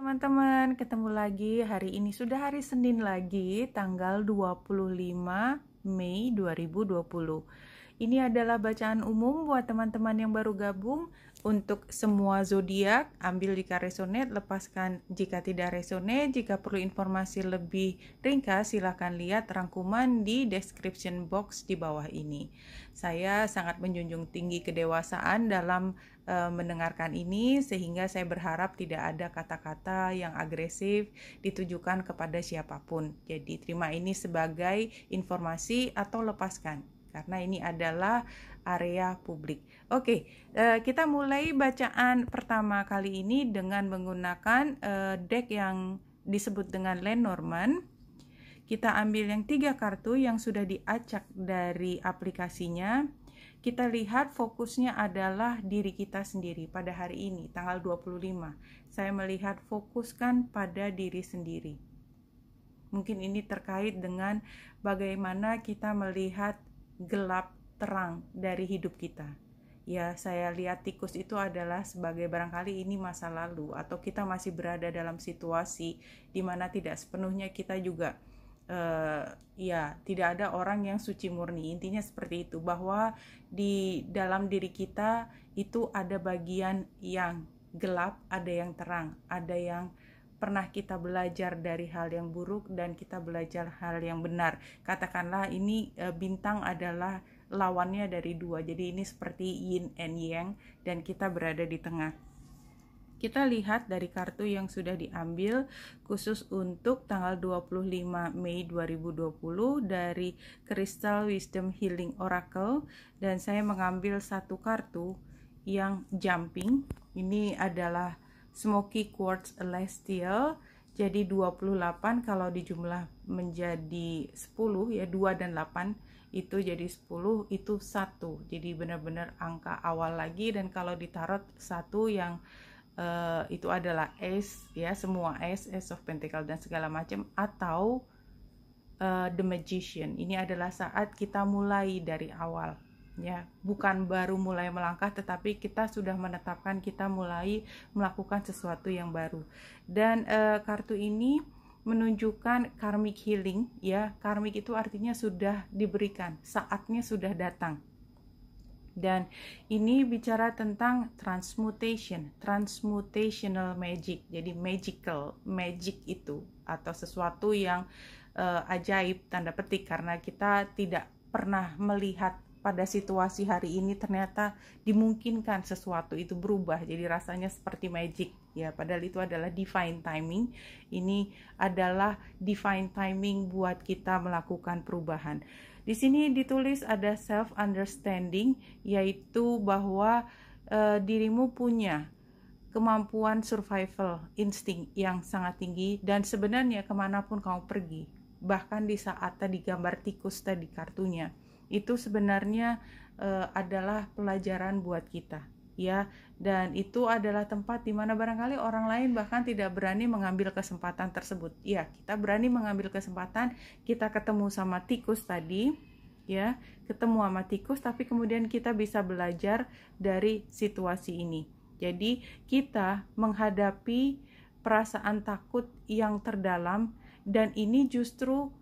Teman-teman, ketemu lagi. Hari ini sudah hari Senin lagi, tanggal 25 Mei 2020. Ini adalah bacaan umum buat teman-teman yang baru gabung. Untuk semua zodiak, ambil jika resonate, lepaskan jika tidak resonate. Jika perlu informasi lebih ringkas, silakan lihat rangkuman di description box di bawah ini. Saya sangat menjunjung tinggi kedewasaan dalam mendengarkan ini, sehingga saya berharap tidak ada kata-kata yang agresif ditujukan kepada siapapun. Jadi terima ini sebagai informasi atau lepaskan, karena ini adalah area publik. Oke, kita mulai bacaan pertama kali ini dengan menggunakan deck yang disebut dengan Lenormand. Kita ambil yang 3 kartu yang sudah diacak dari aplikasinya. Kita lihat fokusnya adalah diri kita sendiri pada hari ini, tanggal 25. Saya melihat fokuskan pada diri sendiri. Mungkin ini terkait dengan bagaimana kita melihat gelap terang dari hidup kita. Ya, saya lihat tikus itu adalah sebagai barangkali ini masa lalu, atau kita masih berada dalam situasi di mana tidak sepenuhnya kita juga tidak ada orang yang suci murni. Intinya seperti itu, bahwa di dalam diri kita itu ada bagian yang gelap, ada yang terang, ada yang pernah kita belajar dari hal yang buruk dan kita belajar hal yang benar. Katakanlah ini bintang adalah lawannya dari 2, jadi ini seperti yin and yang, dan kita berada di tengah. Kita lihat dari kartu yang sudah diambil khusus untuk tanggal 25 Mei 2020 dari Crystal Wisdom Healing Oracle, dan saya mengambil satu kartu yang jumping. Ini adalah Smoky Quartz Celestial. Jadi 28 kalau dijumlah menjadi 10 ya, 2 dan 8 itu jadi 10, itu 1. Jadi benar-benar angka awal lagi, dan kalau ditarot 1 yang itu adalah Ace ya, semua Ace of Pentacle dan segala macam, atau The Magician. Ini adalah saat kita mulai dari awal ya, bukan baru mulai melangkah, tetapi kita sudah menetapkan kita mulai melakukan sesuatu yang baru. Dan kartu ini menunjukkan karmic healing ya. Karmic itu artinya sudah diberikan, saatnya sudah datang. Dan ini bicara tentang transmutation, transmutational magic. Jadi magic itu, atau sesuatu yang ajaib tanda petik, karena kita tidak pernah melihat pada situasi hari ini ternyata dimungkinkan sesuatu itu berubah, jadi rasanya seperti magic ya, padahal itu adalah divine timing. Ini adalah divine timing buat kita melakukan perubahan. Di sini ditulis ada self understanding, yaitu bahwa dirimu punya kemampuan survival insting yang sangat tinggi, dan sebenarnya kemanapun kamu pergi, bahkan di saat tadi gambar tikus tadi kartunya, itu sebenarnya adalah pelajaran buat kita ya, dan itu adalah tempat di mana barangkali orang lain bahkan tidak berani mengambil kesempatan tersebut. Ya, kita berani mengambil kesempatan, kita ketemu sama tikus tadi ya, ketemu sama tikus, tapi kemudian kita bisa belajar dari situasi ini. Jadi kita menghadapi perasaan takut yang terdalam, dan ini justru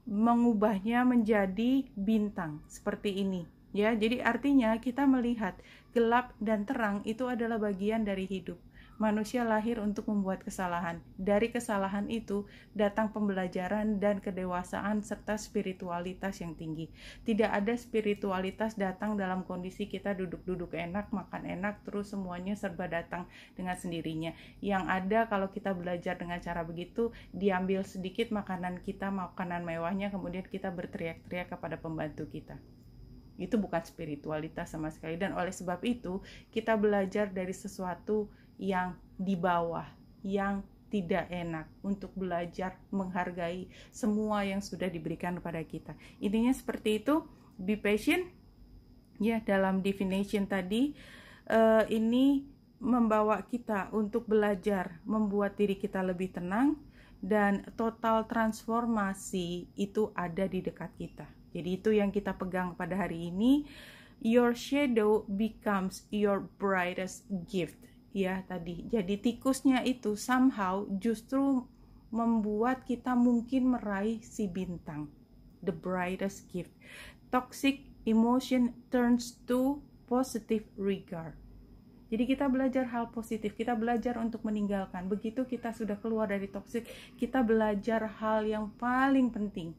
mengubahnya menjadi bintang seperti ini ya. Jadi artinya kita melihat gelap dan terang itu adalah bagian dari hidup. Manusia lahir untuk membuat kesalahan. Dari kesalahan itu datang pembelajaran dan kedewasaan serta spiritualitas yang tinggi. Tidak ada spiritualitas datang dalam kondisi kita duduk-duduk enak, makan enak, terus semuanya serba datang dengan sendirinya. Yang ada kalau kita belajar dengan cara begitu, diambil sedikit makanan kita, makanan mewahnya, kemudian kita berteriak-teriak kepada pembantu kita. Itu bukan spiritualitas sama sekali. Dan oleh sebab itu kita belajar dari sesuatu yang di bawah, yang tidak enak, untuk belajar menghargai semua yang sudah diberikan kepada kita. Intinya seperti itu. Be patient ya. Dalam divination tadi ini membawa kita untuk belajar membuat diri kita lebih tenang, dan total transformasi itu ada di dekat kita. Jadi itu yang kita pegang pada hari ini. Your shadow becomes your brightest gift. ya tadi. Jadi tikusnya itu somehow justru membuat kita mungkin meraih si bintang, the brightest gift. Toxic emotion turns to positive regard. Jadi kita belajar hal positif, kita belajar untuk meninggalkan. Begitu kita sudah keluar dari toxic, kita belajar hal yang paling penting,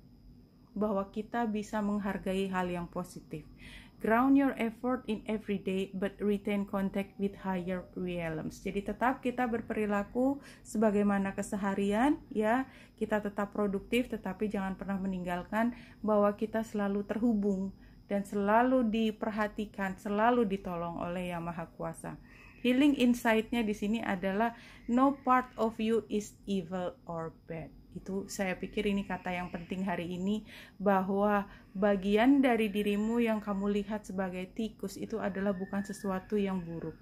bahwa kita bisa menghargai hal yang positif. Ground your effort in every day, but retain contact with higher realms. Jadi tetap kita berperilaku sebagaimana keseharian, ya, kita tetap produktif, tetapi jangan pernah meninggalkan bahwa kita selalu terhubung dan selalu diperhatikan, selalu ditolong oleh Yang Maha Kuasa. Healing insight-nya di sini adalah no part of you is evil or bad. Itu saya pikir ini kata yang penting hari ini, bahwa bagian dari dirimu yang kamu lihat sebagai tikus itu adalah bukan sesuatu yang buruk.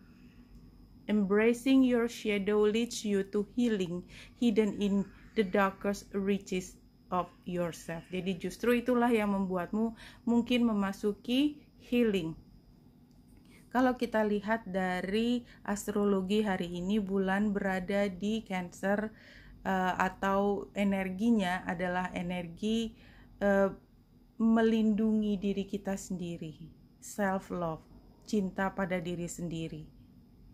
Embracing your shadow leads you to healing hidden in the darkest reaches of yourself. Jadi justru itulah yang membuatmu mungkin memasuki healing. Kalau kita lihat dari astrologi hari ini, bulan berada di Cancer, atau energinya adalah energi melindungi diri kita sendiri, self love, cinta pada diri sendiri,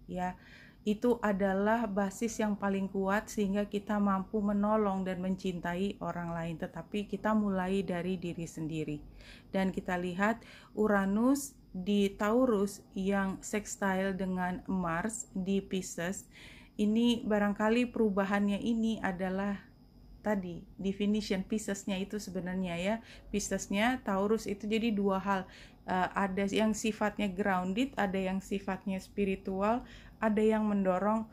ya. Itu adalah basis yang paling kuat sehingga kita mampu menolong dan mencintai orang lain, tetapi kita mulai dari diri sendiri. Dan kita lihat Uranus di Taurus yang sextile dengan Mars di Pisces, ini barangkali perubahannya ini adalah tadi definition Piscesnya itu sebenarnya, ya, Piscesnya Taurus itu jadi dua hal, ada yang sifatnya grounded, ada yang sifatnya spiritual, ada yang mendorong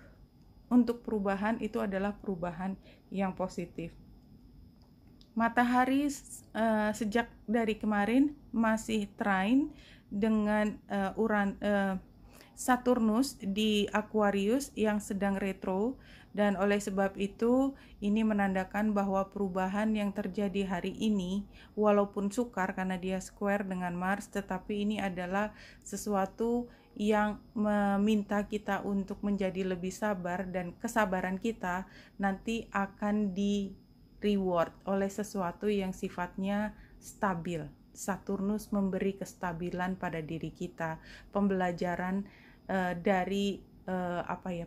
untuk perubahan. Itu adalah perubahan yang positif. Matahari sejak dari kemarin masih trine dengan Saturnus di Aquarius yang sedang retro, dan oleh sebab itu ini menandakan bahwa perubahan yang terjadi hari ini walaupun sukar karena dia square dengan Mars, tetapi ini adalah sesuatu yang meminta kita untuk menjadi lebih sabar, dan kesabaran kita nanti akan di reward oleh sesuatu yang sifatnya stabil. Saturnus memberi kestabilan pada diri kita, pembelajaran dari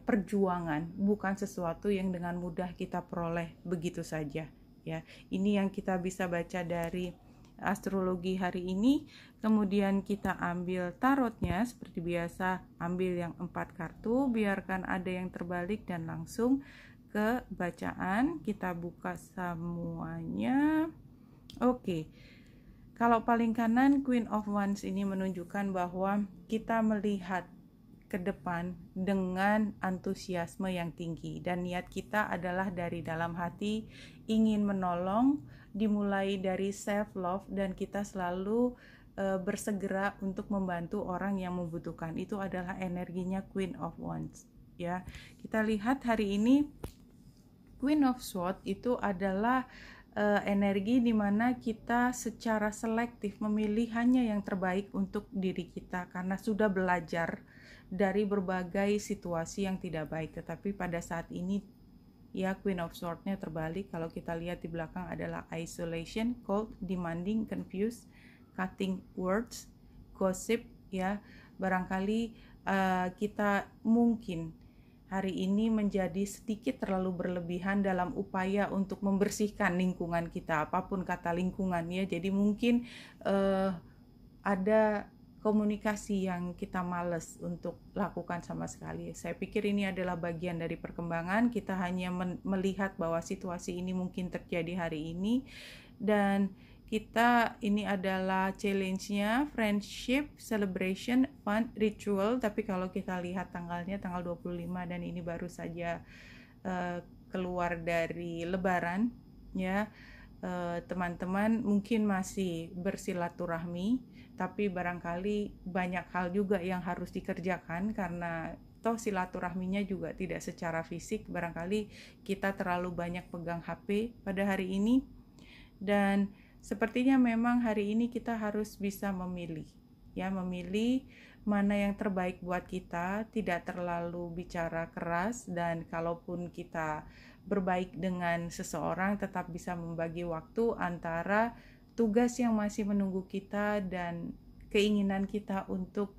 perjuangan, bukan sesuatu yang dengan mudah kita peroleh begitu saja, ya. Ini yang kita bisa baca dari astrologi hari ini. Kemudian kita ambil tarotnya seperti biasa, ambil yang 4 kartu, biarkan ada yang terbalik dan langsung ke bacaan. Kita buka semuanya. Oke. Kalau paling kanan Queen of Wands ini menunjukkan bahwa kita melihat ke depan dengan antusiasme yang tinggi, dan niat kita adalah dari dalam hati ingin menolong, dimulai dari self love, dan kita selalu bersegera untuk membantu orang yang membutuhkan. Itu adalah energinya Queen of Wands, ya. Kita lihat hari ini Queen of Swords itu adalah energi di mana kita secara selektif memilih hanya yang terbaik untuk diri kita karena sudah belajar dari berbagai situasi yang tidak baik. Tetapi pada saat ini, ya, Queen of Swords-nya terbalik. Kalau kita lihat di belakang adalah isolation, cold, demanding, confused, cutting words, gossip, ya. Barangkali kita mungkin hari ini menjadi sedikit terlalu berlebihan dalam upaya untuk membersihkan lingkungan kita, apapun kata lingkungan, ya. Jadi mungkin ada komunikasi yang kita males untuk lakukan sama sekali. Saya pikir ini adalah bagian dari perkembangan. Kita hanya melihat bahwa situasi ini mungkin terjadi hari ini, dan kita ini adalah challenge-nya friendship, celebration, fun, ritual. Tapi kalau kita lihat tanggalnya tanggal 25 dan ini baru saja keluar dari lebaran, ya. Teman-teman mungkin masih bersilaturahmi, tapi barangkali banyak hal juga yang harus dikerjakan karena toh silaturahminya juga tidak secara fisik. Barangkali kita terlalu banyak pegang HP pada hari ini, dan sepertinya memang hari ini kita harus bisa memilih, ya, memilih mana yang terbaik buat kita, tidak terlalu bicara keras, dan kalaupun kita berbaik dengan seseorang tetap bisa membagi waktu antara tugas yang masih menunggu kita dan keinginan kita untuk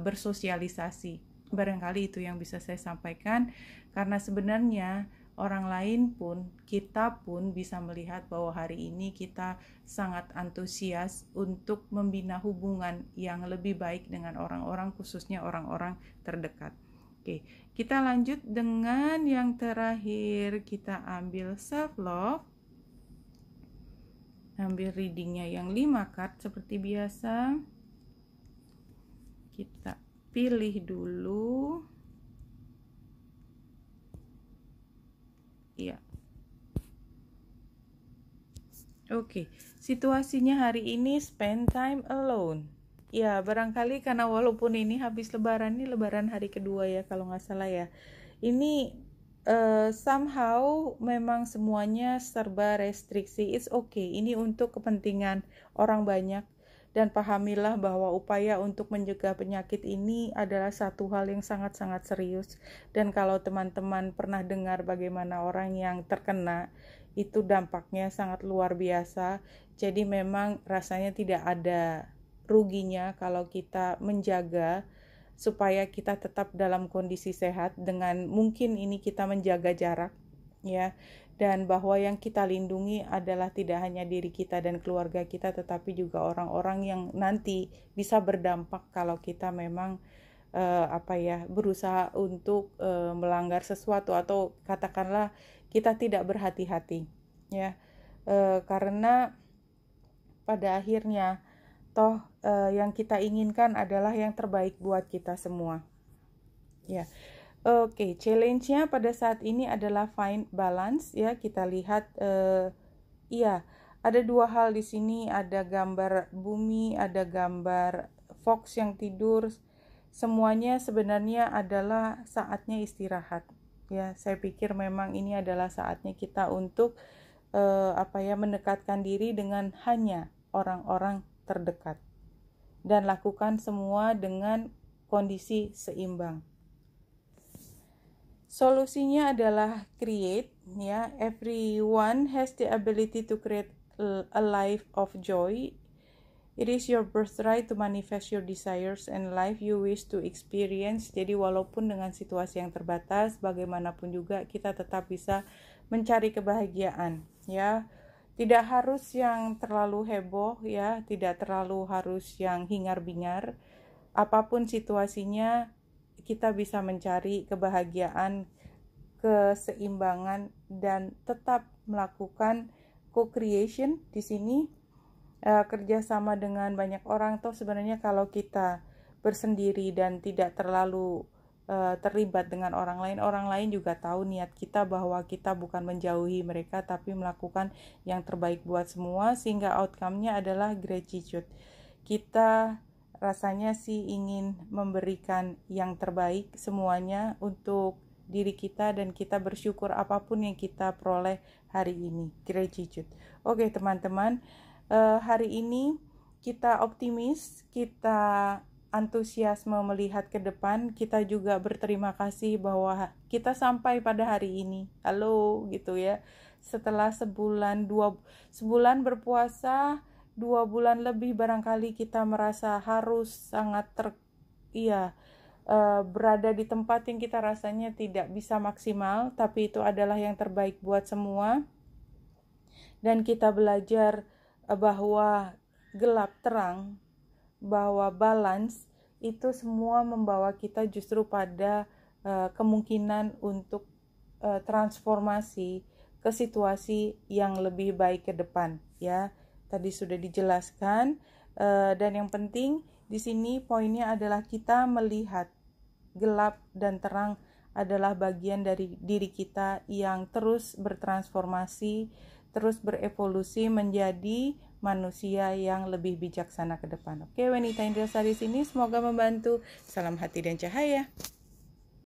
bersosialisasi. Barangkali itu yang bisa saya sampaikan, karena sebenarnya orang lain pun, kita pun bisa melihat bahwa hari ini kita sangat antusias untuk membina hubungan yang lebih baik dengan orang-orang, khususnya orang-orang terdekat. Oke, kita lanjut dengan yang terakhir. Kita ambil self-love. Ambil readingnya yang 5 card seperti biasa. Kita pilih dulu. Iya. Oke, situasinya hari ini spend time alone. Ya, barangkali karena walaupun ini habis lebaran, ini lebaran hari kedua ya kalau nggak salah ya. Ini somehow memang semuanya serba restriksi. It's okay, ini untuk kepentingan orang banyak. Dan pahamilah bahwa upaya untuk mencegah penyakit ini adalah satu hal yang sangat-sangat serius. Dan kalau teman-teman pernah dengar bagaimana orang yang terkena, itu dampaknya sangat luar biasa. Jadi memang rasanya tidak ada ruginya kalau kita menjaga supaya kita tetap dalam kondisi sehat. Dengan mungkin ini kita menjaga jarak, ya. Dan bahwa yang kita lindungi adalah tidak hanya diri kita dan keluarga kita, tetapi juga orang-orang yang nanti bisa berdampak kalau kita memang berusaha untuk melanggar sesuatu, atau katakanlah kita tidak berhati-hati, ya. Karena pada akhirnya toh yang kita inginkan adalah yang terbaik buat kita semua, ya. Oke, challenge-nya pada saat ini adalah find balance, ya. Kita lihat, ada dua hal di sini, ada gambar bumi, ada gambar fox yang tidur. Semuanya sebenarnya adalah saatnya istirahat, ya. Saya pikir memang ini adalah saatnya kita untuk mendekatkan diri dengan hanya orang-orang terdekat dan lakukan semua dengan kondisi seimbang. Solusinya adalah create, ya. Everyone has the ability to create a life of joy. It is your birthright to manifest your desires and life you wish to experience. Jadi walaupun dengan situasi yang terbatas, bagaimanapun juga kita tetap bisa mencari kebahagiaan, ya. Tidak harus yang terlalu heboh, ya, tidak terlalu harus yang hingar-bingar. Apapun situasinya, kita bisa mencari kebahagiaan, keseimbangan, dan tetap melakukan co-creation di sini, kerjasama dengan banyak orang. Toh sebenarnya kalau kita bersendiri dan tidak terlalu terlibat dengan orang lain juga tahu niat kita bahwa kita bukan menjauhi mereka, tapi melakukan yang terbaik buat semua, sehingga outcome-nya adalah gratitude. Kita rasanya sih ingin memberikan yang terbaik semuanya untuk diri kita, dan kita bersyukur apapun yang kita peroleh hari ini. Gratitude. Oke teman-teman, hari ini kita optimis, kita antusiasme melihat ke depan, kita juga berterima kasih bahwa kita sampai pada hari ini. Halo gitu ya. Setelah sebulan berpuasa, 2 bulan lebih barangkali kita merasa harus sangat berada di tempat yang kita rasanya tidak bisa maksimal, tapi itu adalah yang terbaik buat semua. Dan kita belajar bahwa gelap terang, bahwa balance itu semua membawa kita justru pada kemungkinan untuk transformasi ke situasi yang lebih baik ke depan, ya. Tadi sudah dijelaskan, dan yang penting di sini poinnya adalah kita melihat gelap dan terang adalah bagian dari diri kita yang terus bertransformasi, terus berevolusi menjadi manusia yang lebih bijaksana ke depan. Oke, Wanita Indrasari sini semoga membantu. Salam hati dan cahaya.